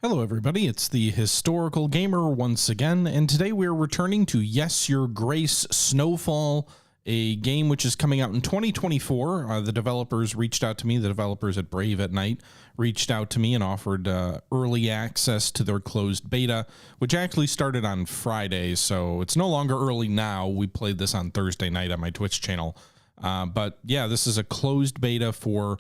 Hello everybody, it's the Historical Gamer once again, and today we're returning to Yes, Your Grace Snowfall, a game which is coming out in 2024. The developers reached out to me, the developers at Brave at Night reached out to me and offered early access to their closed beta, which actually started on Friday, so it's no longer early now. We played this on Thursday night on my Twitch channel. But yeah, this is a closed beta for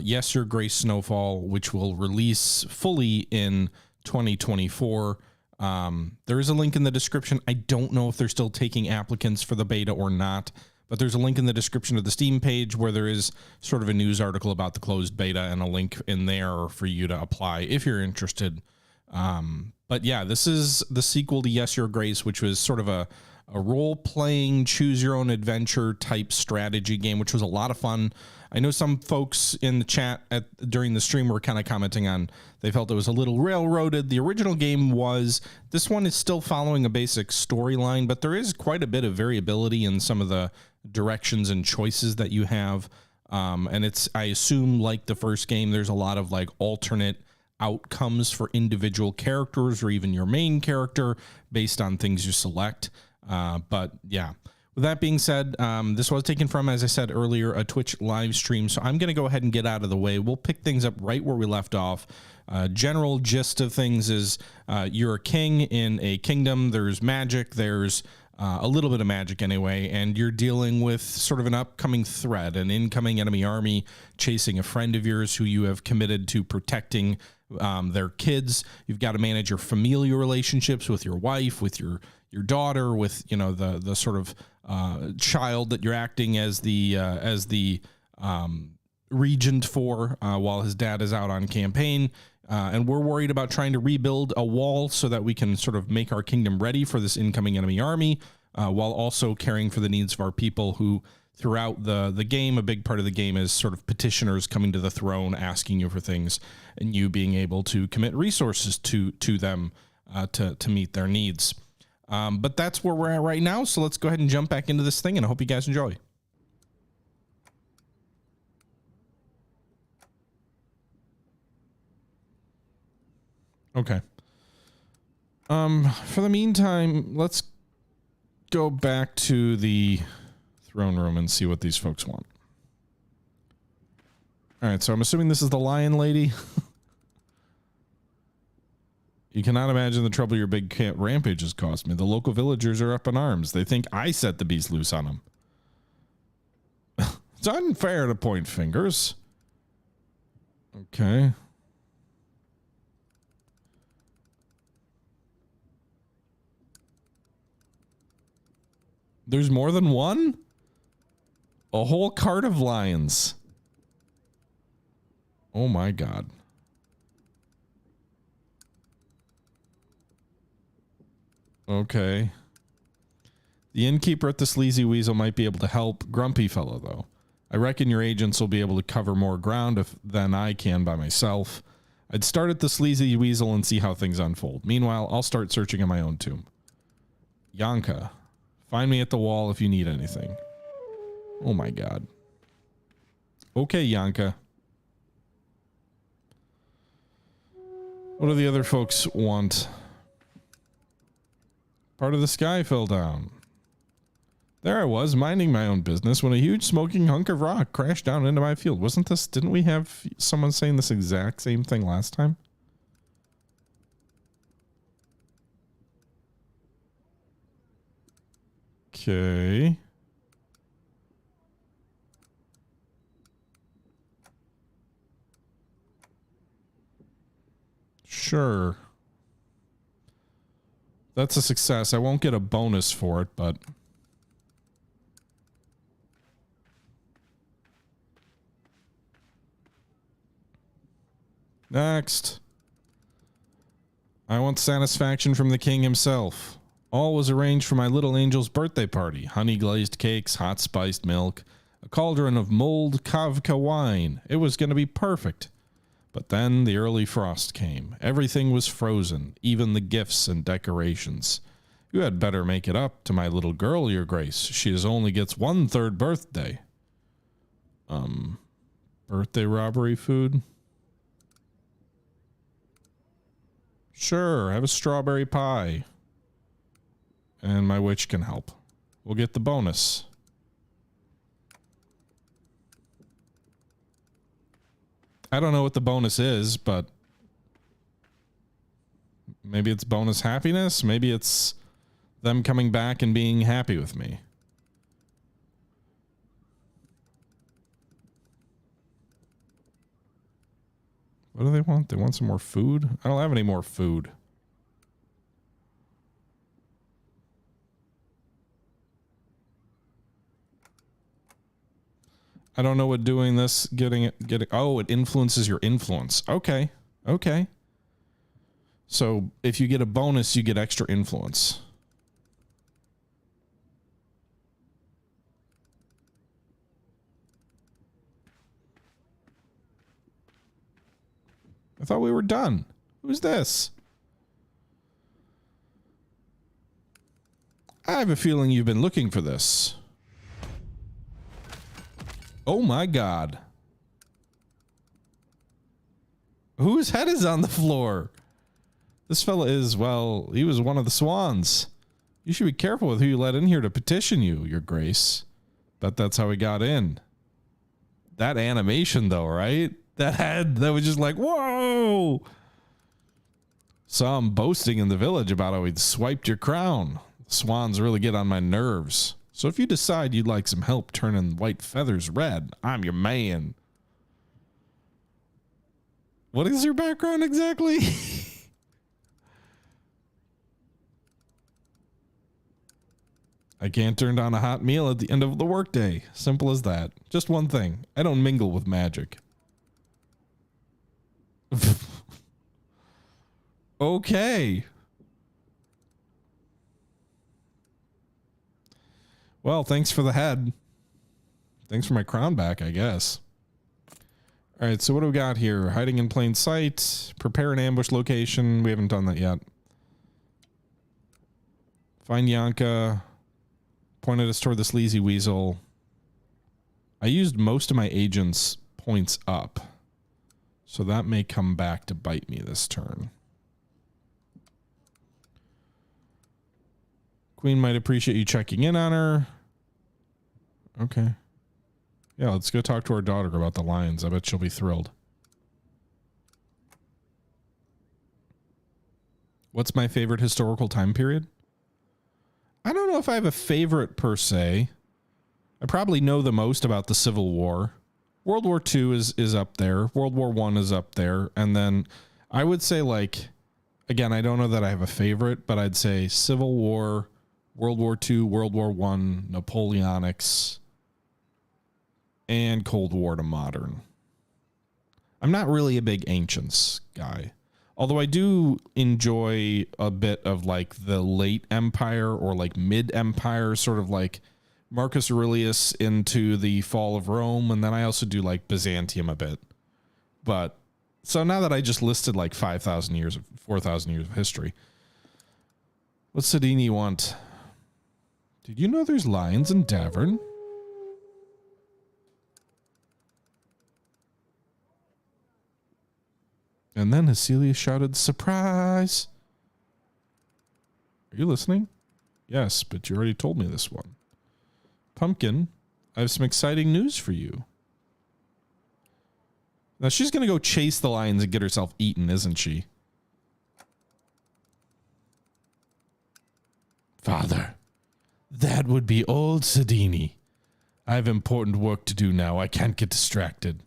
Yes, Your Grace Snowfall, which will release fully in 2024. There is a link in the description. I don't know if they're still taking applicants for the beta or not, but there's a link in the description of the Steam page where there is sort of a news article about the closed beta and a link in there for you to apply if you're interested. But yeah, this is the sequel to Yes, Your Grace, which was sort of a role-playing, choose-your-own-adventure type strategy game, which was a lot of fun. I know some folks in the chat during the stream were kind of commenting on they felt it was a little railroaded. The original game was. This one is still following a basic storyline, but there is quite a bit of variability in some of the directions and choices that you have. And it's, I assume, like the first game, there's a lot of like alternate outcomes for individual characters or even your main character based on things you select. But yeah, with that being said, this was taken from, as I said earlier, a Twitch live stream. So I'm going to go ahead and get out of the way. We'll pick things up right where we left off. General gist of things is you're a king in a kingdom. There's magic. There's a little bit of magic anyway. And you're dealing with sort of an upcoming threat, an incoming enemy army chasing a friend of yours who you have committed to protecting their kids. You've got to manage your familial relationships with your wife, with your daughter, with, you know, the sort of child that you're acting as the regent for while his dad is out on campaign. And we're worried about trying to rebuild a wall so that we can sort of make our kingdom ready for this incoming enemy army, while also caring for the needs of our people who throughout the game, a big part of the game is sort of petitioners coming to the throne, asking you for things and you being able to commit resources to them to meet their needs. But that's where we're at right now. So let's go ahead and jump back into this thing, and I hope you guys enjoy. Okay. For the meantime, let's go back to the throne room and see what these folks want. All right. So I'm assuming this is the lion lady. You cannot imagine the trouble your big cat rampage has caused me. The local villagers are up in arms. They think I set the beast loose on them. It's unfair to point fingers. Okay. There's more than one? A whole cart of lions. Oh my God. Okay. The innkeeper at the Sleazy Weasel might be able to help. Grumpy fellow, though. I reckon your agents will be able to cover more ground than I can by myself. I'd start at the Sleazy Weasel and see how things unfold. Meanwhile, I'll start searching in my own tomb. Yanka. Find me at the wall if you need anything. Oh my God. Okay, Yanka. What do the other folks want? Part of the sky fell down. There I was, minding my own business, when a huge smoking hunk of rock crashed down into my field. Wasn't this, didn't we have someone saying this exact same thing last time? Okay. Sure. That's a success. I won't get a bonus for it, but... Next. I want satisfaction from the king himself. All was arranged for my little angel's birthday party. Honey-glazed cakes, hot spiced milk, a cauldron of mulled kavka wine. It was going to be perfect. But then the early frost came. Everything was frozen, even the gifts and decorations. You had better make it up to my little girl, your grace. She only gets 1/3 birthday. Birthday robbery food? Sure, have a strawberry pie. And my witch can help. We'll get the bonus. I don't know what the bonus is, but maybe it's bonus happiness. Maybe it's them coming back and being happy with me. What do they want? They want some more food? I don't have any more food. I don't know what doing this, getting. Oh, it influences your influence. Okay. Okay. So if you get a bonus, you get extra influence. I thought we were done. Who's this? I have a feeling you've been looking for this. Oh my God. Whose head is on the floor? This fella is, well, he was one of the swans. You should be careful with who you let in here to petition you, your grace. Bet that's how he got in. That animation though, right? That head, that was just like, whoa! Saw him boasting in the village about how he'd swiped your crown. Swans really get on my nerves. So if you decide you'd like some help turning white feathers red, I'm your man. What is your background exactly? I can't turn down a hot meal at the end of the workday. Simple as that. Just one thing. I don't mingle with magic. Okay. Well, thanks for the head. Thanks for my crown back, I guess. All right, so what do we got here? Hiding in plain sight. Prepare an ambush location. We haven't done that yet. Find Yanka. Pointed us toward the sleazy weasel. I used most of my agent's points up. So that may come back to bite me this turn. Queen might appreciate you checking in on her. Okay. Yeah, let's go talk to our daughter about the lions. I bet she'll be thrilled. What's my favorite historical time period? I don't know if I have a favorite per se. I probably know the most about the Civil War. World War II is up there. World War I is up there. And then I would say, like, again, I don't know that I have a favorite, but I'd say Civil War, World War II, World War I, Napoleonics, and Cold War to modern. I'm not really a big ancients guy. Although I do enjoy a bit of like the late empire or like mid-empire, sort of like Marcus Aurelius into the fall of Rome. And then I also do like Byzantium a bit. But so now that I just listed like 5,000 years, 4,000 years of history. What's Sedini want? Did you know there's lions in Davern? And then Hesilia shouted, surprise! Are you listening? Yes, but you already told me this one. Pumpkin, I have some exciting news for you. Now she's going to go chase the lions and get herself eaten, isn't she? Father, that would be old Sedini. I have important work to do now. I can't get distracted.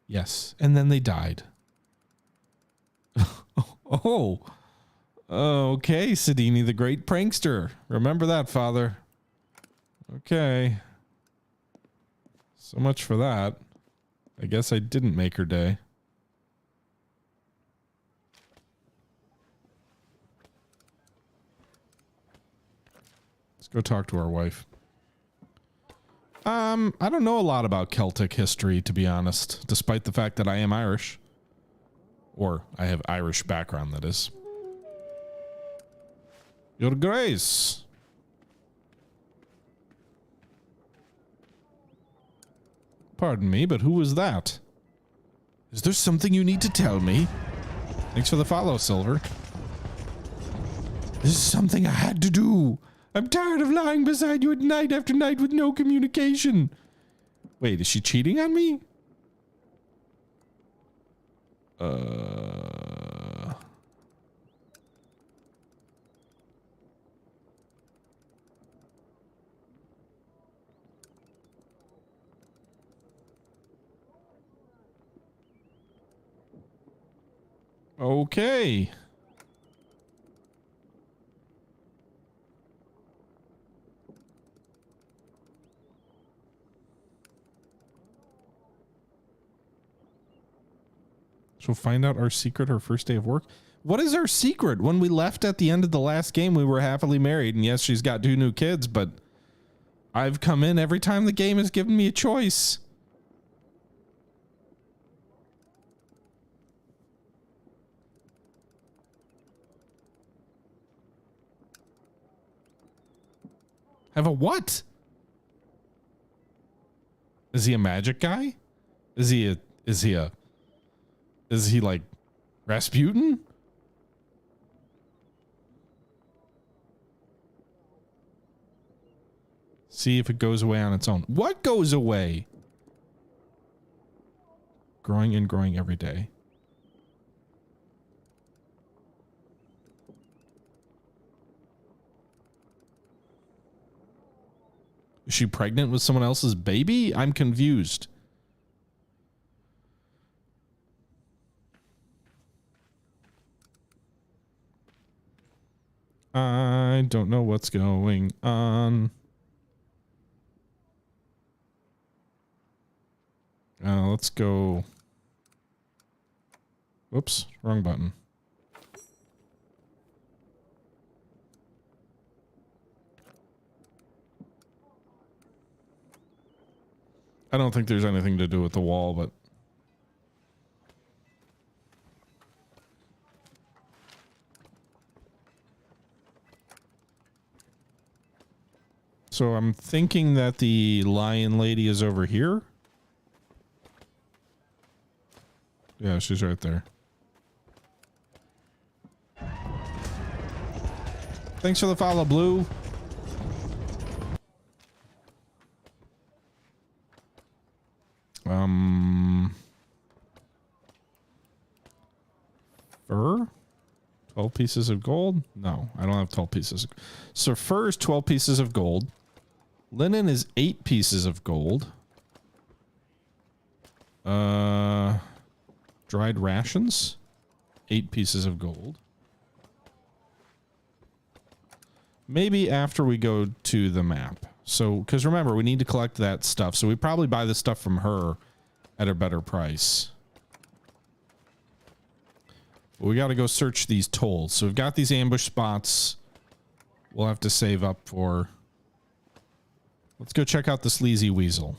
Yes, and then they died. Oh. Okay, Sedini, the great prankster. Remember that, Father. Okay. So much for that. I guess I didn't make her day. Let's go talk to our wife. I don't know a lot about Celtic history, to be honest, despite the fact that I am Irish. Or I have Irish background, that is. Your Grace. Pardon me, but who was that? Is there something you need to tell me? Thanks for the follow, Silver. This is something I had to do. I'm tired of lying beside you at night after night with no communication. Wait, is she cheating on me? Okay. She'll find out our secret her first day of work. What is our secret? When we left at the end of the last game, we were happily married. And yes, she's got 2 new kids, but I've come in every time the game has given me a choice. Have a what? Is he a magic guy? Is he like Rasputin? See if it goes away on its own. What goes away? Growing and growing every day. Is she pregnant with someone else's baby? I'm confused. I don't know what's going on. Let's go. Whoops, wrong button. I don't think there's anything to do with the wall, but so I'm thinking that the lion lady is over here. Yeah, she's right there. Thanks for the follow, Blue. Fur? 12 pieces of gold? No, I don't have 12 pieces. So fur is 12 pieces of gold. Linen is 8 pieces of gold. Dried rations, 8 pieces of gold. Maybe after we go to the map. So, because remember, we need to collect that stuff. So we probably buy the stuff from her at a better price. But we got to go search these tolls. So we've got these ambush spots. We'll have to save up for. Let's go check out the Sleazy Weasel.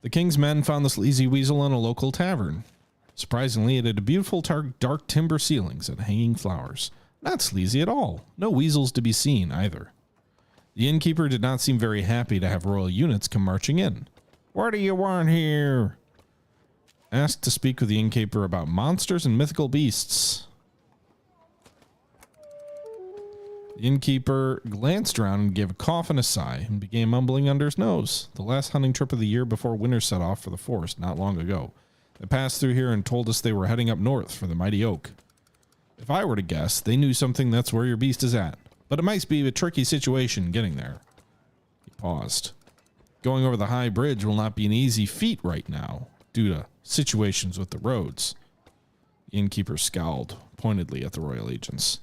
The king's men found the Sleazy Weasel in a local tavern. Surprisingly, it had a beautiful dark timber ceilings and hanging flowers. Not sleazy at all. No weasels to be seen either. The innkeeper did not seem very happy to have royal units come marching in. What do you want here? Asked to speak with the innkeeper about monsters and mythical beasts. The innkeeper glanced around and gave a cough and a sigh and began mumbling under his nose. The last hunting trip of the year before winter set off for the forest not long ago. They passed through here and told us they were heading up north for the mighty oak. If I were to guess, they knew something that's where your beast is at. But it might be a tricky situation getting there. He paused. Going over the high bridge will not be an easy feat right now, due to situations with the roads. The innkeeper scowled pointedly at the royal agents.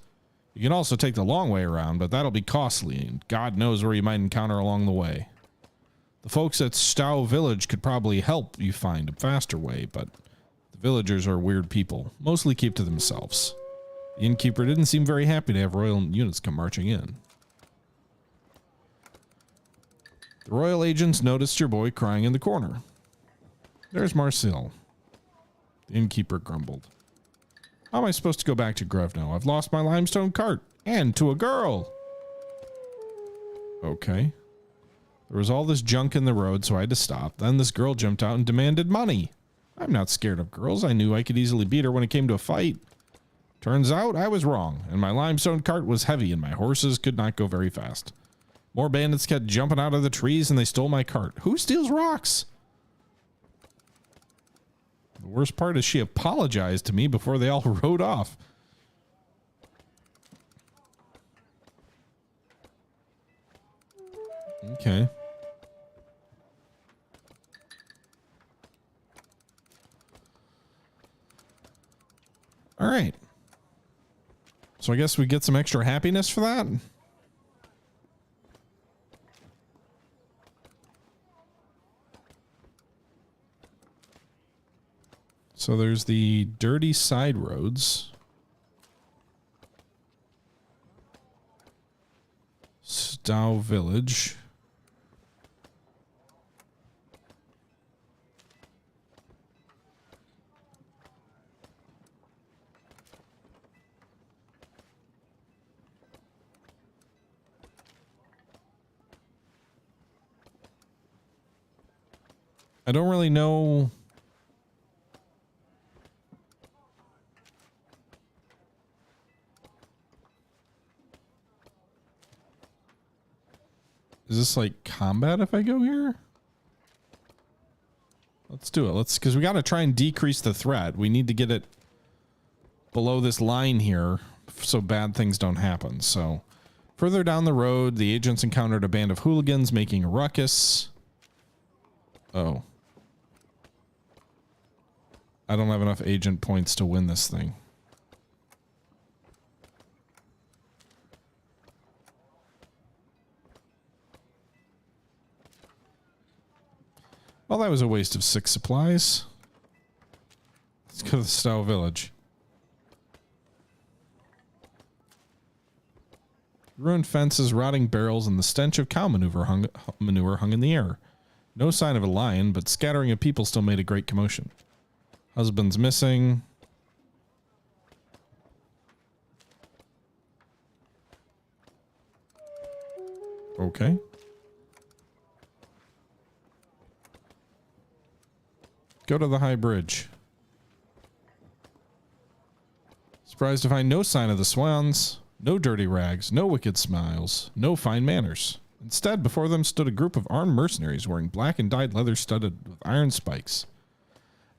You can also take the long way around, but that'll be costly, and God knows where you might encounter along the way. The folks at Stow Village could probably help you find a faster way, but the villagers are weird people, mostly keep to themselves. The innkeeper didn't seem very happy to have royal units come marching in. The royal agents noticed your boy crying in the corner. There's Marcel. The innkeeper grumbled. How am I supposed to go back to Grevno? I've lost my limestone cart. And to a girl. Okay. There was all this junk in the road, so I had to stop. Then this girl jumped out and demanded money. I'm not scared of girls. I knew I could easily beat her when it came to a fight. Turns out I was wrong, and my limestone cart was heavy and my horses could not go very fast. More bandits kept jumping out of the trees and they stole my cart. Who steals rocks? The worst part is she apologized to me before they all rode off. Okay. All right. So I guess we get some extra happiness for that. So there's the dirty side roads. Stow Village. I don't really know. Is this like combat if I go here? Let's do it. Let's, because we got to try and decrease the threat. We need to get it below this line here so bad things don't happen. So further down the road, the agents encountered a band of hooligans making a ruckus. Oh. I don't have enough agent points to win this thing. Well, that was a waste of 6 supplies. Let's go to the Stow Village. Ruined fences, rotting barrels, and the stench of cow manure hung in the air. No sign of a lion, but scattering of people still made a great commotion. Husband's missing. Okay. Go to the high bridge. Surprised to find no sign of the swans, no dirty rags, no wicked smiles, no fine manners. Instead, before them stood a group of armed mercenaries wearing black and dyed leather studded with iron spikes.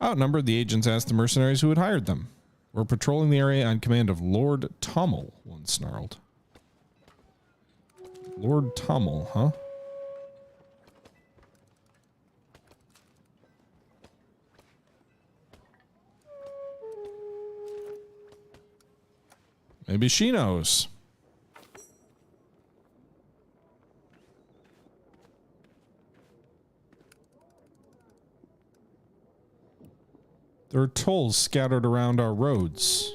Outnumbered, the agents asked the mercenaries who had hired them. We're patrolling the area on command of Lord Tommel, one snarled. Lord Tommel, huh? Maybe she knows. There are tolls scattered around our roads.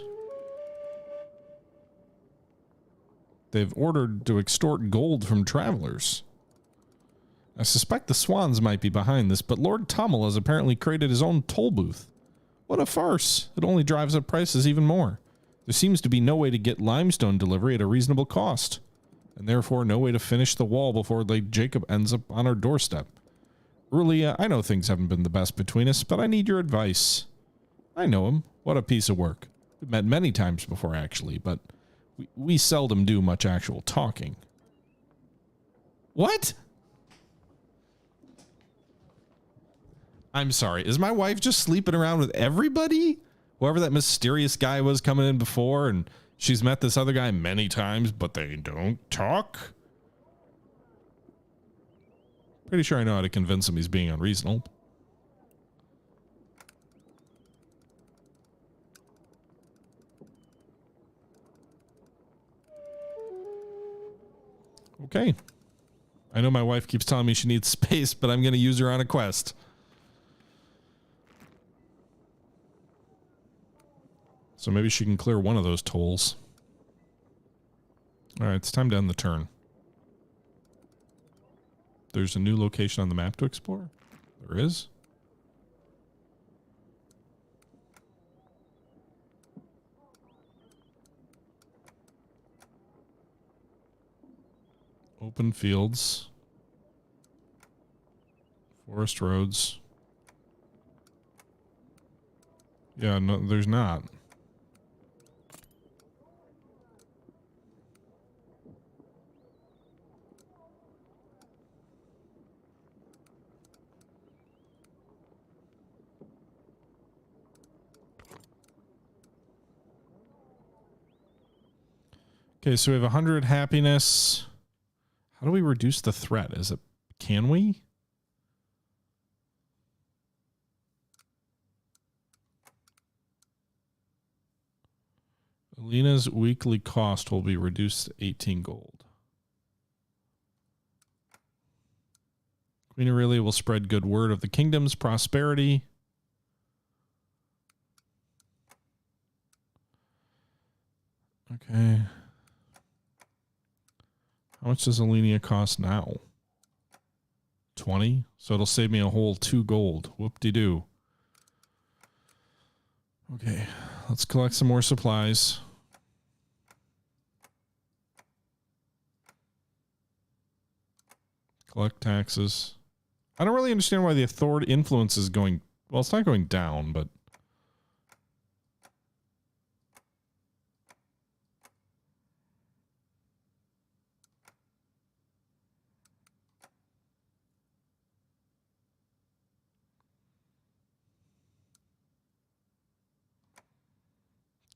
They've ordered to extort gold from travelers. I suspect the swans might be behind this, but Lord Tommel has apparently created his own toll booth. What a farce. It only drives up prices even more. There seems to be no way to get limestone delivery at a reasonable cost, and therefore no way to finish the wall before Lake Jacob ends up on our doorstep. Rulia, I know things haven't been the best between us, but I need your advice. I know him. What a piece of work. We've met many times before, actually, but we seldom do much actual talking. What? I'm sorry. Is my wife just sleeping around with everybody? Whoever that mysterious guy was coming in before, and she's met this other guy many times, but they don't talk? Pretty sure I know how to convince him he's being unreasonable. Okay. I know my wife keeps telling me she needs space, but I'm going to use her on a quest. So maybe she can clear one of those tolls. All right, it's time to end the turn. There's a new location on the map to explore. There is. Open fields. Forest roads. Yeah, no, there's not. Okay, so we have 100 happiness. How do we reduce the threat? Can we? Alina's weekly cost will be reduced to 18 gold. Queen Aurelia will spread good word of the kingdom's prosperity. Okay. How much does Alenia cost now? 20? So it'll save me a whole 2 gold. Whoop-de-doo. Okay, let's collect some more supplies. Collect taxes. I don't really understand why the authority influence is going... Well, it's not going down, but...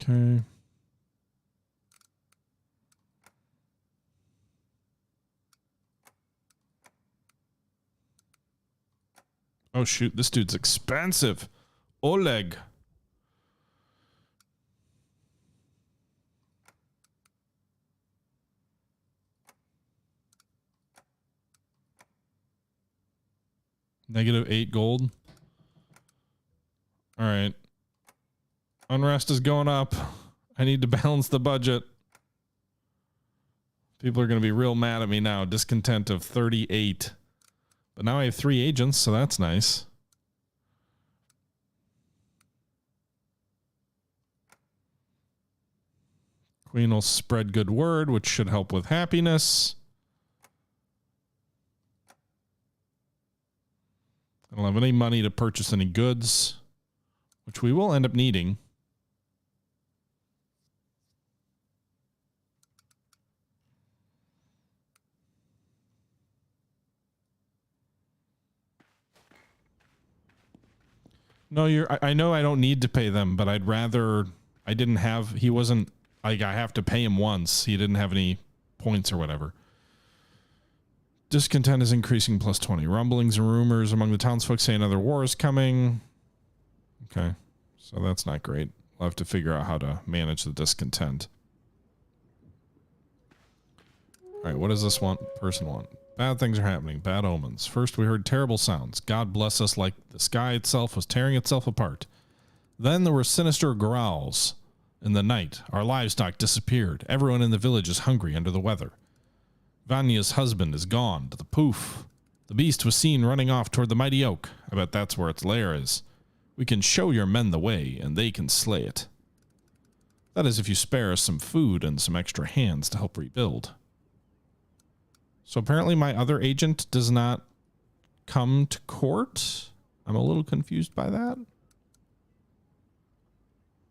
Okay. Oh, shoot. This dude's expensive. Oleg. -8 gold. All right. Unrest is going up. I need to balance the budget. People are going to be real mad at me now. Discontent of 38. But now I have 3 agents, so that's nice. Queen will spread good word, which should help with happiness. I don't have any money to purchase any goods, which we will end up needing. No, I know I don't need to pay them, but I'd rather... he wasn't... Like, I have to pay him once. He didn't have any points or whatever. Discontent is increasing +20. Rumblings and rumors among the townsfolk say another war is coming. Okay, so that's not great. I'll have to figure out how to manage the discontent. All right, what does this person want? Bad things are happening. Bad omens. First, we heard terrible sounds. God bless us, like the sky itself was tearing itself apart. Then there were sinister growls. In the night, our livestock disappeared. Everyone in the village is hungry under the weather. Vanya's husband is gone to the poof. The beast was seen running off toward the mighty oak. I bet that's where its lair is. We can show your men the way, and they can slay it. That is if you spare us some food and some extra hands to help rebuild. So apparently my other agent does not come to court. I'm a little confused by that.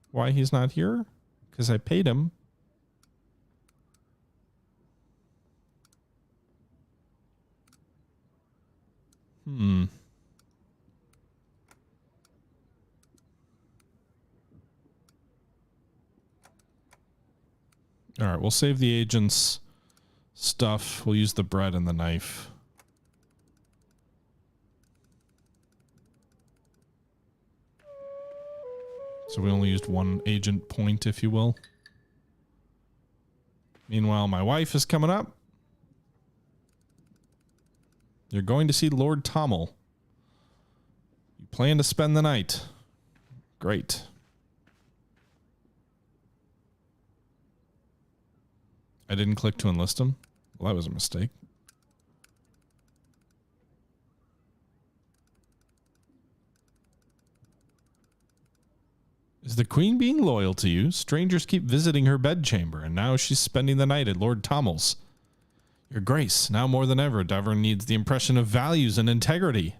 Why he's not here? Because I paid him. All right, we'll save the agent's stuff. We'll use the bread and the knife. So we only used 1 agent point, if you will. Meanwhile, my wife is coming up. You're going to see Lord Tommel. You plan to spend the night. Great. I didn't click to enlist him. Well, that was a mistake. Is the queen being loyal to you? Strangers keep visiting her bedchamber, and now she's spending the night at Lord Tommel's. Your Grace, now more than ever, Davern needs the impression of values and integrity.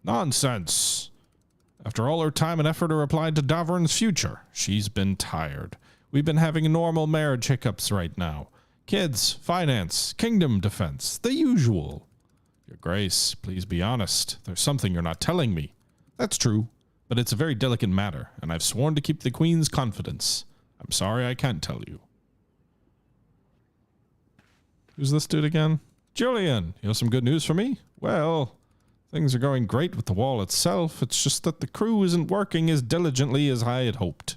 Nonsense. After all her time and effort are applied to Davern's future, she's been tired. We've been having normal marriage hiccups right now. Kids, finance, kingdom defense, the usual. Your Grace, please be honest. There's something you're not telling me. That's true, but it's a very delicate matter, and I've sworn to keep the Queen's confidence. I'm sorry I can't tell you. Who's this dude again? Julian, you have some good news for me? Well, things are going great with the wall itself. It's just that the crew isn't working as diligently as I had hoped.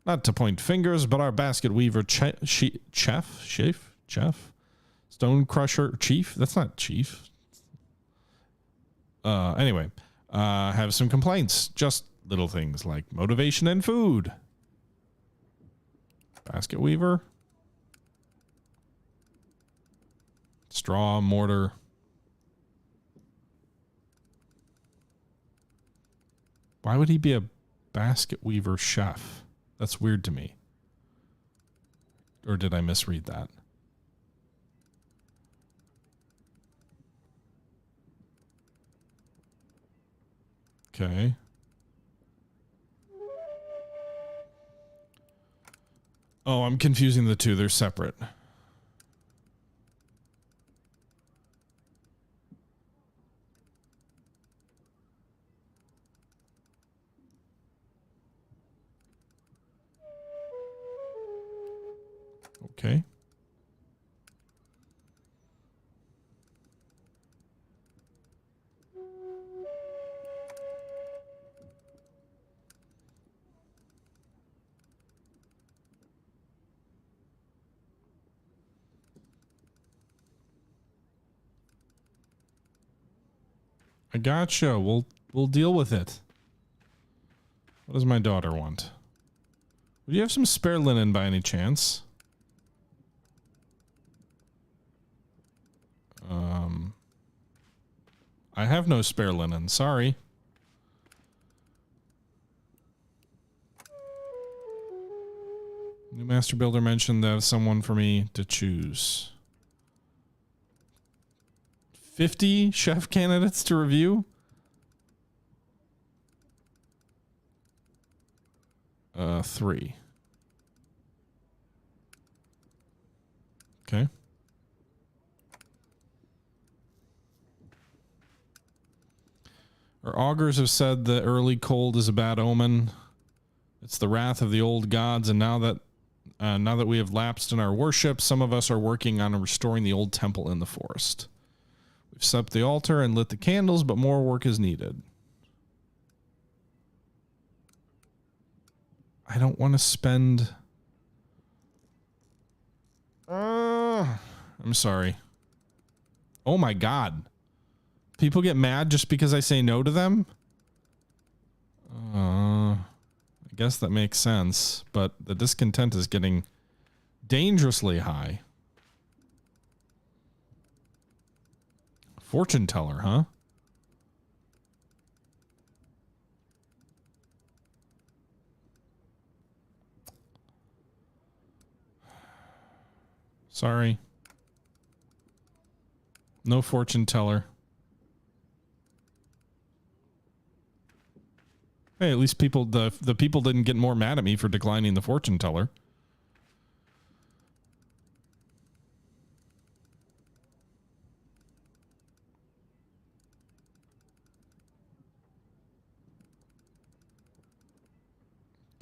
Not to point fingers, but our basket weaver chef? Stone crusher chief? That's not chief. Anyway, have some complaints. Just little things like motivation and food. Basket weaver. Straw, mortar. Why would he be a basket weaver chef? That's weird to me. Or did I misread that? Okay. Oh, I'm confusing the two. They're separate. Okay. I gotcha. We'll deal with it. What does my daughter want? Would you have some spare linen by any chance? I have no spare linen. Sorry. New master builder mentioned that someone for me to choose. 50 chef candidates to review? Three. Okay. Our augurs have said the early cold is a bad omen. It's the wrath of the old gods, and now that we have lapsed in our worship, some of us are working on restoring the old temple in the forest. We've set up the altar and lit the candles, but more work is needed. I don't want to spend... I'm sorry. Oh my god. People get mad just because I say no to them? I guess that makes sense, but the discontent is getting dangerously high. Fortune teller, huh? Sorry. No fortune teller. Hey, at least people, the people didn't get more mad at me for declining the fortune teller.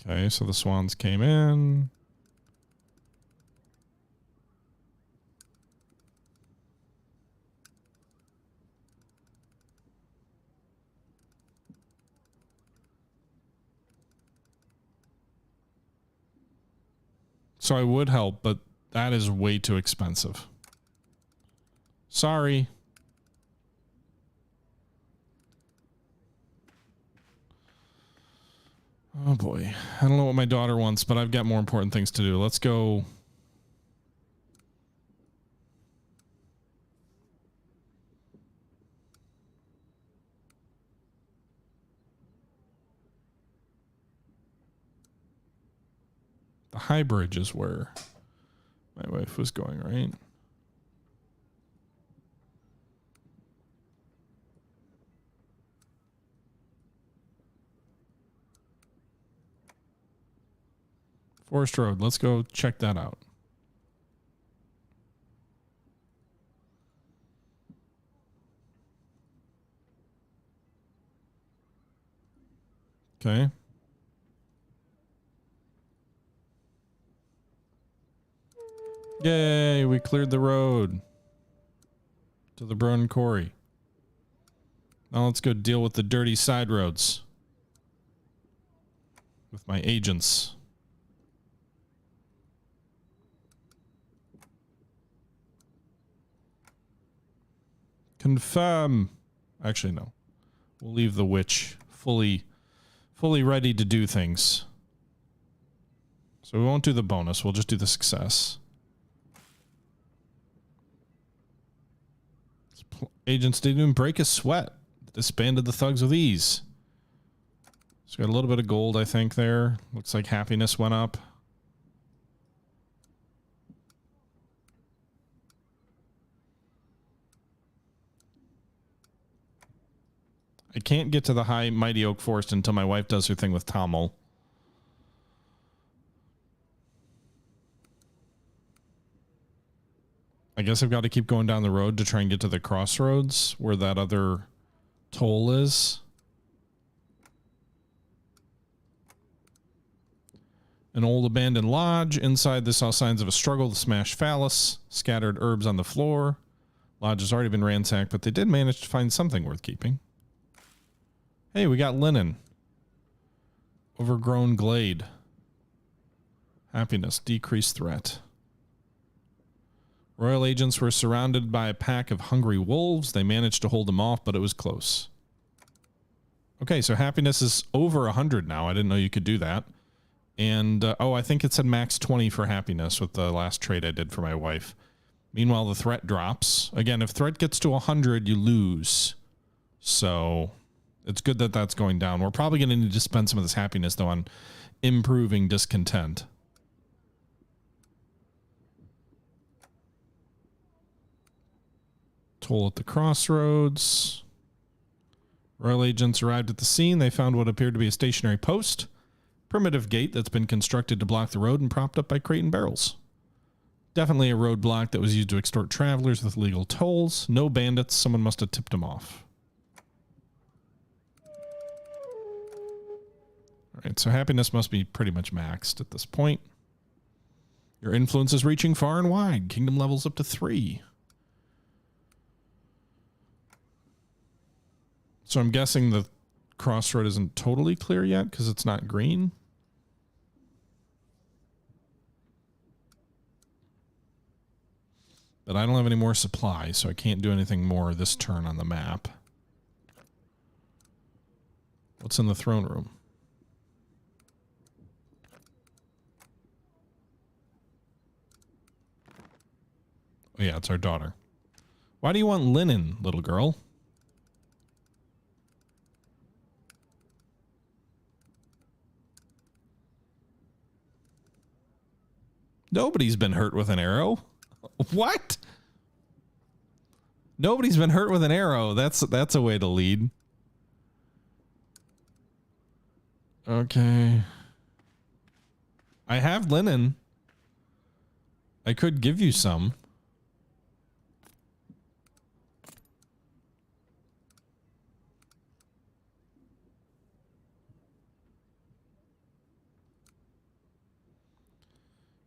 Okay, so the swans came in. So I would help, but that is way too expensive. Sorry. Oh boy. I don't know what my daughter wants, but I've got more important things to do. Let's go. The high bridge is where my wife was going, right? Forest Road. Let's go check that out. Okay. Yay, we cleared the road to the Brun Quarry. Now let's go deal with the dirty side roads with my agents. Confirm. Actually, no. We'll leave the witch fully ready to do things. So we won't do the bonus. We'll just do the success. Agents didn't even break a sweat. Disbanded the thugs with ease. So got a little bit of gold, I think, there. Looks like happiness went up. I can't get to the high mighty oak forest until my wife does her thing with Tamil. I guess I've got to keep going down the road to try and get to the crossroads where that other toll is. An old abandoned lodge. Inside, they saw signs of a struggle to smash phallus, scattered herbs on the floor. Lodge has already been ransacked, but they did manage to find something worth keeping. Hey, we got linen. Overgrown glade. Happiness. Decreased threat. Royal agents were surrounded by a pack of hungry wolves. They managed to hold them off, but it was close. Okay, so happiness is over 100 now. I didn't know you could do that. And, oh, I think it said max 20 for happiness with the last trade I did for my wife. Meanwhile, the threat drops. Again, if threat gets to 100, you lose. So it's good that that's going down. We're probably going to need to spend some of this happiness, though, on improving discontent. Toll at the crossroads. Royal agents arrived at the scene. They found what appeared to be a stationary post. Primitive gate that's been constructed to block the road and propped up by crate and barrels. Definitely a roadblock that was used to extort travelers with legal tolls. No bandits. Someone must have tipped them off. All right, so happiness must be pretty much maxed at this point. Your influence is reaching far and wide. Kingdom levels up to 3. So I'm guessing the crossroad isn't totally clear yet because it's not green. But I don't have any more supply, so I can't do anything more this turn on the map. What's in the throne room? Oh yeah, it's our daughter. Why do you want linen, little girl? Nobody's been hurt with an arrow. What? Nobody's been hurt with an arrow. That's a way to lead. Okay. I have linen. I could give you some.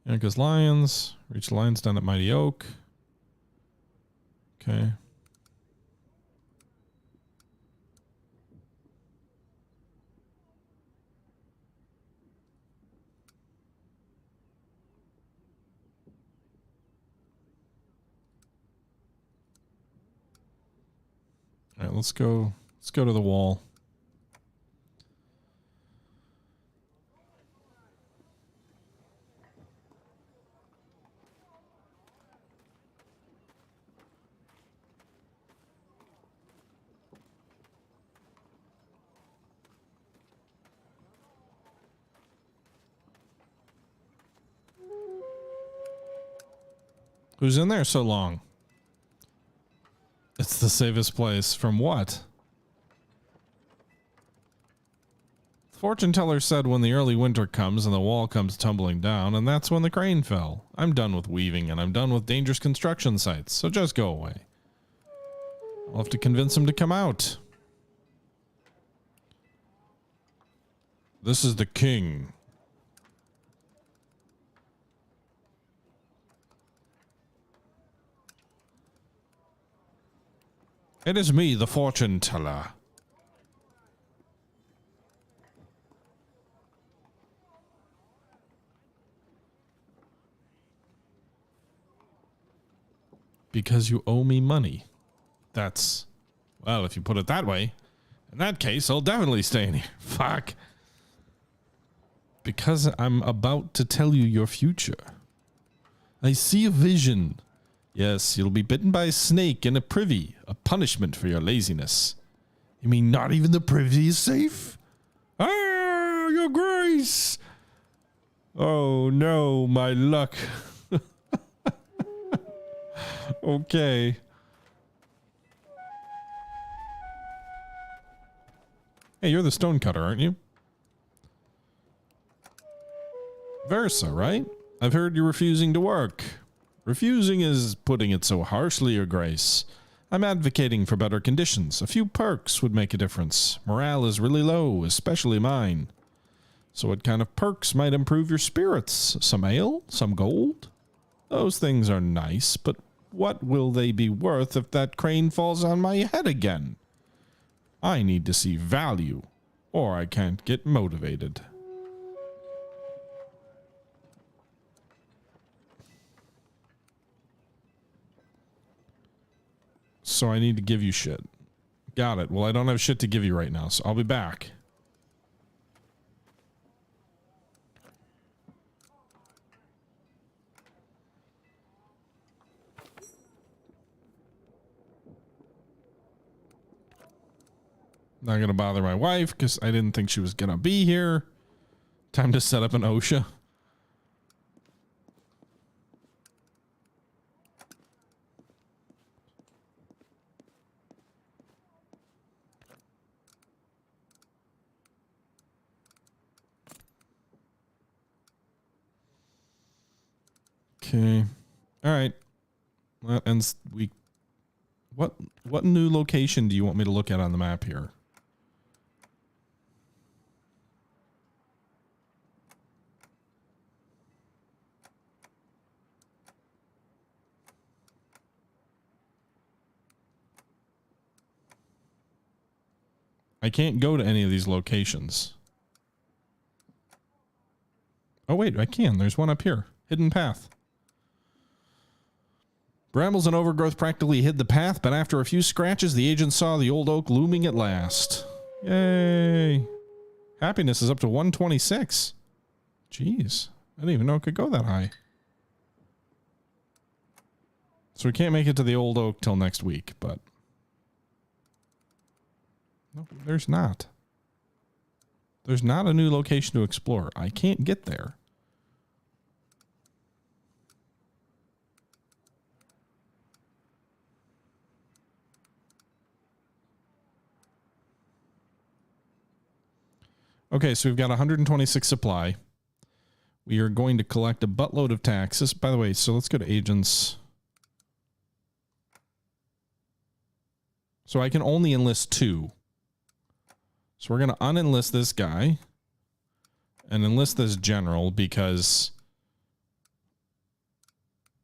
There goes lions. Reach the lions down at Mighty Oak. Okay. All right, let's go to the wall. Who's in there so long? It's the safest place. From what? Fortune teller said when the early winter comes and the wall comes tumbling down, and that's when the crane fell. I'm done with weaving, and I'm done with dangerous construction sites, so just go away. I'll have to convince him to come out. This is the king. It is me, the fortune teller. Because you owe me money. That's, well, if you put it that way, in that case, I'll definitely stay in here. Fuck. Because I'm about to tell you your future. I see a vision. Yes, you'll be bitten by a snake in a privy, a punishment for your laziness. You mean not even the privy is safe? Ah, your grace! Oh no, my luck. Okay. Hey, you're the stonecutter, aren't you? Versa, right? I've heard you're refusing to work. Refusing is putting it so harshly, Your Grace. I'm advocating for better conditions. A few perks would make a difference. Morale is really low, especially mine. So what kind of perks might improve your spirits? Some ale? Some gold? Those things are nice, but what will they be worth if that crane falls on my head again? I need to see value, or I can't get motivated. So I need to give you shit. Got it. Well, I don't have shit to give you right now, so I'll be back. Not gonna bother my wife because I didn't think she was gonna be here. Time to set up an OSHA. Okay. All right. That ends week. What new location do you want me to look at on the map here? I can't go to any of these locations. Oh wait, I can. There's one up here. Hidden path. Brambles and overgrowth practically hid the path, but after a few scratches, the agent saw the old oak looming at last. Yay. Happiness is up to 126. Jeez. I didn't even know it could go that high. So we can't make it to the old oak till next week, but... No, there's not. There's not a new location to explore. I can't get there. Okay, so we've got 126 supply. We are going to collect a buttload of taxes. By the way, so let's go to agents. So I can only enlist 2. So we're going to unenlist this guy and enlist this general because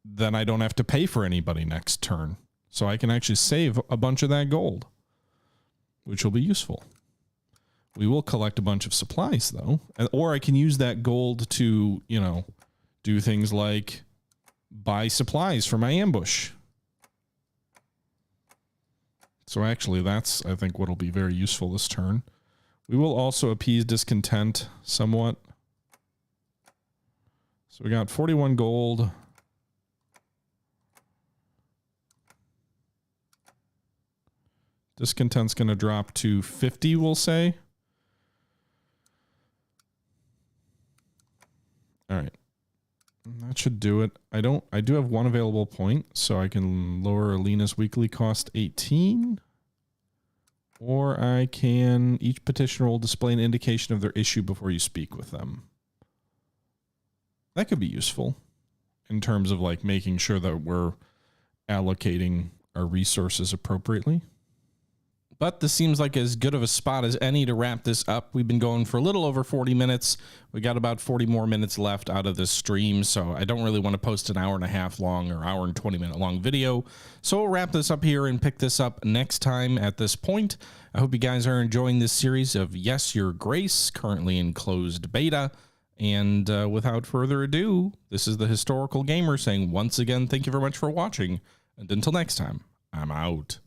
then I don't have to pay for anybody next turn. So I can actually save a bunch of that gold, which will be useful. We will collect a bunch of supplies, though. Or I can use that gold to, you know, do things like buy supplies for my ambush. So actually, that's, I think, what'll be very useful this turn. We will also appease discontent somewhat. So we got 41 gold. Discontent's going to drop to 50, we'll say. All right. That should do it. I do have 1 available point, so I can lower Alina's weekly cost 18. Or I can, each petitioner will display an indication of their issue before you speak with them. That could be useful in terms of like making sure that we're allocating our resources appropriately. But this seems like as good of a spot as any to wrap this up. We've been going for a little over 40 minutes. We got about 40 more minutes left out of this stream, so I don't really want to post an hour and a half long or hour and 20 minute long video. So we'll wrap this up here and pick this up next time at this point. I hope you guys are enjoying this series of Yes, Your Grace, currently in closed beta. And without further ado, this is the Historical Gamer saying once again, thank you very much for watching. And until next time, I'm out.